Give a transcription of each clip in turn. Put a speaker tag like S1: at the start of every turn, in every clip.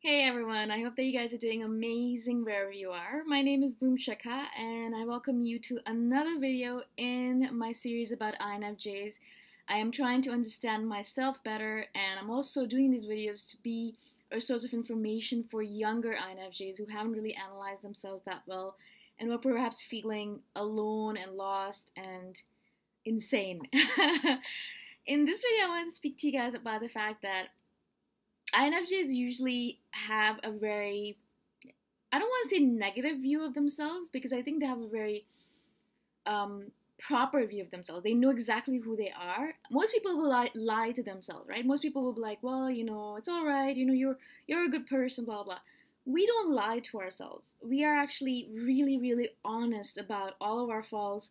S1: Hey everyone, I hope that you guys are doing amazing wherever you are. My name is Shikha and I welcome you to another video in my series about INFJs. I am trying to understand myself better and I'm also doing these videos to be a source of information for younger INFJs who haven't really analyzed themselves that well and who are perhaps feeling alone and lost and insane. In this video, I wanted to speak to you guys about the fact that INFJs usually have a very, I don't want to say negative view of themselves because I think they have a very proper view of themselves. They know exactly who they are. Most people will lie to themselves, right? Most people will be like, well, it's all right. You're a good person, blah, blah. We don't lie to ourselves. We are actually really, really honest about all of our faults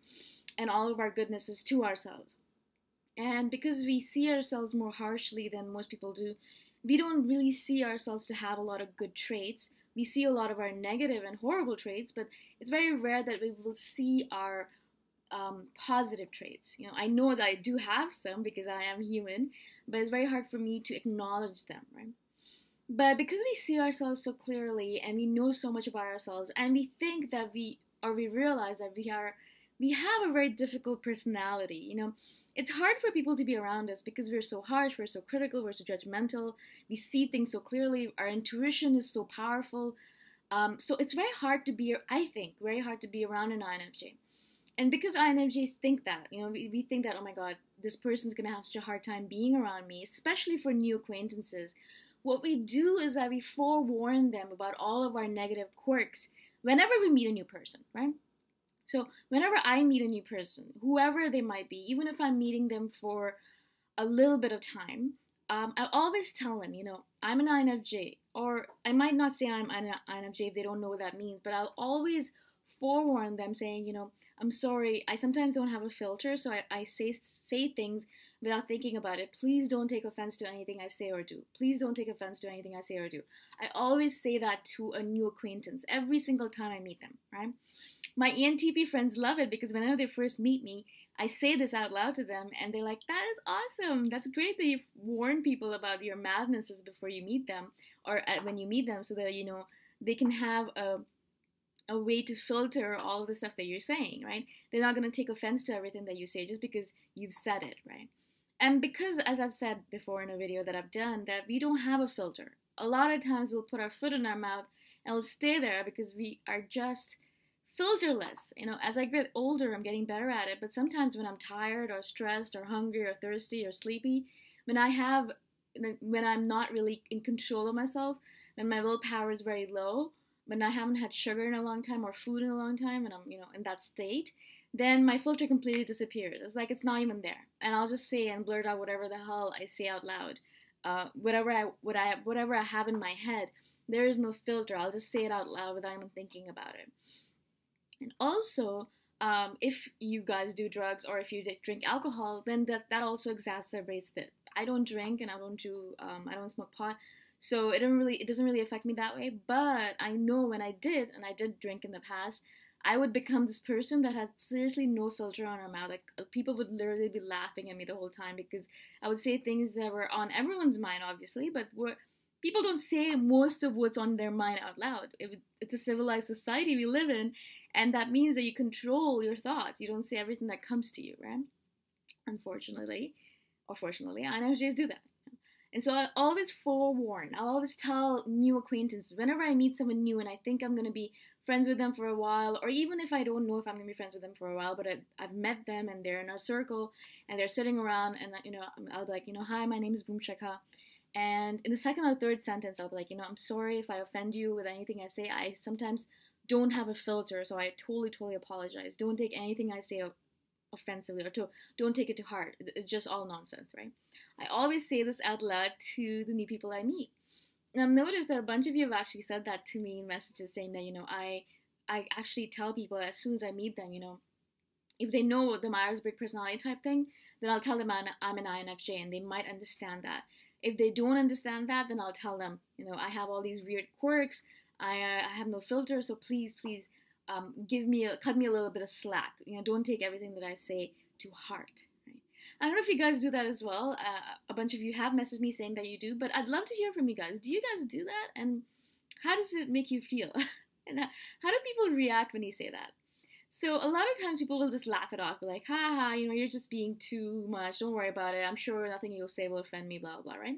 S1: and all of our goodnesses to ourselves. And because we see ourselves more harshly than most people do, we don't really see ourselves to have a lot of good traits. We see a lot of our negative and horrible traits, but it's very rare that we will see our positive traits. I know that I do have some because I am human, but it's very hard for me to acknowledge them, right? But because we see ourselves so clearly and we know so much about ourselves, and we think that we realize that we have a very difficult personality. It's hard for people to be around us because we're so harsh, we're so critical, we're so judgmental, we see things so clearly, our intuition is so powerful. So it's very hard to be, I think, very hard to be around an INFJ. And because INFJs think that, we think that, oh my God, this person's gonna have such a hard time being around me, especially for new acquaintances. What we do is that we forewarn them about all of our negative quirks whenever we meet a new person, right? So whenever I meet a new person, whoever they might be, even if I'm meeting them for a little bit of time, I always tell them, I'm an INFJ, or I might not say I'm an INFJ if they don't know what that means, but I'll always forewarn them saying, I'm sorry, I sometimes don't have a filter, so I say things without thinking about it. Please don't take offense to anything I say or do. Please don't take offense to anything I say or do. I always say that to a new acquaintance every single time I meet them, right? My ENTP friends love it because whenever they first meet me, I say this out loud to them and they're like, that is awesome. That's great that you've warned people about your madnesses before you meet them or when you meet them so that, they can have a way to filter all of the stuff that you're saying, right? They're not going to take offense to everything that you say just because you've said it, right? And because, as I've said before in a video that I've done, that we don't have a filter. A lot of times we'll put our foot in our mouth and we'll stay there because we are just filterless. As I get older, I'm getting better at it, but sometimes when I'm tired or stressed or hungry or thirsty or sleepy, when I'm not really in control of myself, when my willpower is very low, when I haven't had sugar in a long time or food in a long time and I'm, in that state, then my filter completely disappears. It's like it's not even there. And I'll just say and blurt out whatever the hell I say out loud. Whatever I have in my head, there is no filter. I'll just say it out loud without even thinking about it. And also, if you guys do drugs or if you drink alcohol, then that also exacerbates it. I don't drink and I don't smoke pot, so it doesn't really affect me that way. But I know when I did, and I did drink in the past, I would become this person that had seriously no filter on her mouth. Like people would literally be laughing at me the whole time because I would say things that were on everyone's mind, obviously, but people don't say most of what's on their mind out loud. It's a civilized society we live in, and that means that you control your thoughts. You don't say everything that comes to you, right? Unfortunately, or fortunately, INFJs do that. And so I always forewarn. I always tell new acquaintances whenever I meet someone new and I think I'm going to be friends with them for a while, or even if I don't know if I'm going to be friends with them for a while, but I've met them and they're in our circle and they're sitting around and, I'll be like, hi, my name is Shikha. And in the second or third sentence, I'll be like, I'm sorry if I offend you with anything I say. I sometimes don't have a filter, so I totally apologize. Don't take anything I say offensively or don't take it to heart. It's just all nonsense, right? I always say this out loud to the new people I meet. And I've noticed that a bunch of you have actually said that to me in messages saying that, I actually tell people as soon as I meet them, if they know the Myers-Briggs personality type thing, then I'll tell them I'm an INFJ and they might understand that. If they don't understand that, then I'll tell them, I have all these weird quirks. I have no filter, so please, cut me a little bit of slack. Don't take everything that I say to heart. Right? I don't know if you guys do that as well. A bunch of you have messaged me saying that you do, but I'd love to hear from you guys. Do you guys do that? And how does it make you feel? And how do people react when you say that? So a lot of times people will just laugh it off, be like, ha ha, you're just being too much. Don't worry about it. I'm sure nothing you'll say will offend me, blah, blah, blah, right?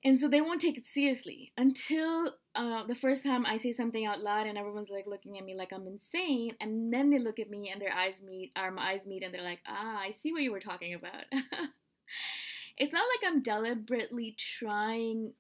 S1: And so they won't take it seriously until the first time I say something out loud and everyone's like looking at me like I'm insane. And then they look at me and our eyes meet and they're like, ah, I see what you were talking about. It's not like I'm deliberately trying.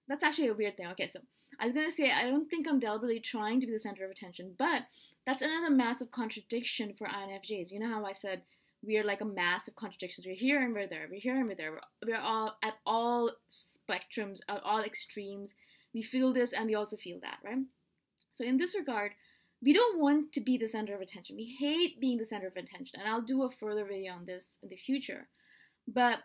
S1: That's actually a weird thing. Okay, so I was going to say, I don't think I'm deliberately trying to be the center of attention, but that's another massive contradiction for INFJs. You know how I said we are like a mass of contradictions. We're here and we're there. We're here and we're there. We're all at all spectrums, at all extremes. We feel this and we also feel that, right? So in this regard, we don't want to be the center of attention. We hate being the center of attention. And I'll do a further video on this in the future. But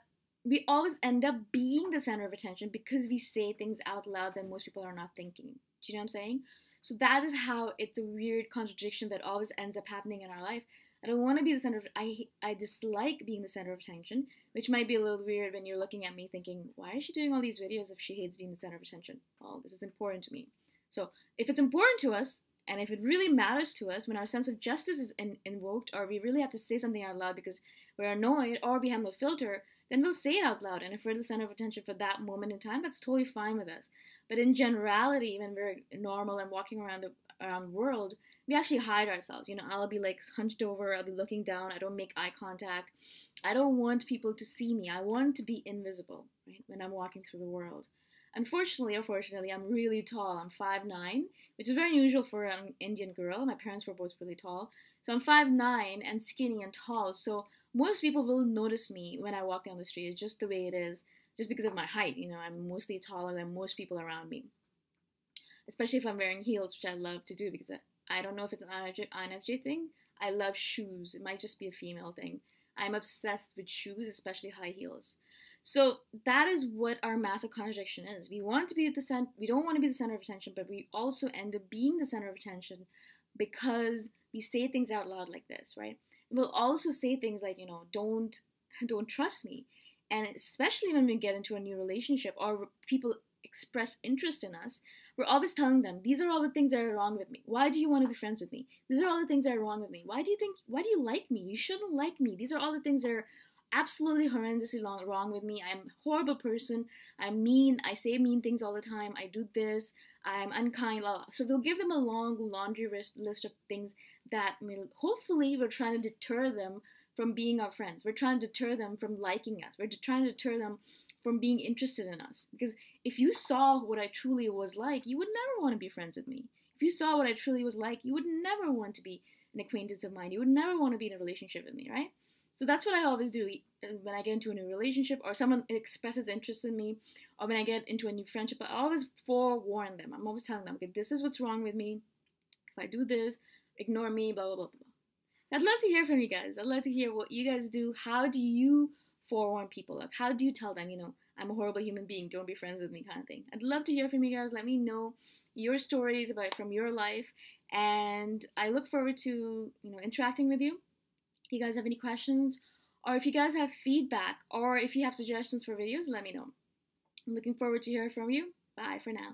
S1: we always end up being the center of attention because we say things out loud that most people are not thinking. Do you know what I'm saying? So that is how it's a weird contradiction that always ends up happening in our life. I don't want to be the center of, I dislike being the center of attention, which might be a little weird when you're looking at me thinking, why is she doing all these videos if she hates being the center of attention? Well, this is important to me. So if it's important to us, and if it really matters to us, when our sense of justice is invoked, or we really have to say something out loud because we're annoyed, or we have no filter, then we'll say it out loud. And if we're the center of attention for that moment in time, that's totally fine with us. But in generality, when we're normal and walking around the world, we actually hide ourselves. I'll be like hunched over, I'll be looking down, I don't make eye contact. I don't want people to see me. I want to be invisible, right, when I'm walking through the world. Unfortunately, or fortunately, I'm really tall. I'm 5'9", which is very unusual for an Indian girl. My parents were both really tall. So I'm 5'9" and skinny and tall. So most people will notice me when I walk down the street. It's just the way it is, just because of my height. I'm mostly taller than most people around me. Especially if I'm wearing heels, which I love to do because I don't know if it's an INFJ thing. I love shoes. It might just be a female thing. I'm obsessed with shoes, especially high heels. So that is what our massive contradiction is. We want to be at the center. We don't want to be the center of attention, but we also end up being the center of attention because we say things out loud like this, right? We'll also say things like, don't trust me. And especially when we get into a new relationship or people express interest in us, we're always telling them, these are all the things that are wrong with me. Why do you want to be friends with me? These are all the things that are wrong with me. Why do you like me? You shouldn't like me. These are all the things that are absolutely horrendously wrong with me. I'm a horrible person. I'm mean. I say mean things all the time. I do this. I'm unkind. Blah, blah. So we'll give them a long laundry list of things that hopefully we're trying to deter them from being our friends. We're trying to deter them from liking us. We're trying to deter them from being interested in us. Because if you saw what I truly was like, you would never want to be friends with me. If you saw what I truly was like, you would never want to be an acquaintance of mine. You would never want to be in a relationship with me, right? So that's what I always do when I get into a new relationship or someone expresses interest in me, or when I get into a new friendship. I always forewarn them. I'm always telling them, okay, this is what's wrong with me. If I do this, ignore me, blah, blah, blah, blah. So I'd love to hear from you guys. I'd love to hear what you guys do. How do you forewarn people? Like, how do you tell them, I'm a horrible human being, don't be friends with me, kind of thing? I'd love to hear from you guys. Let me know your stories from your life. And I look forward to, interacting with you. If you guys have any questions, or if you guys have feedback, or if you have suggestions for videos, let me know. I'm looking forward to hearing from you. Bye for now.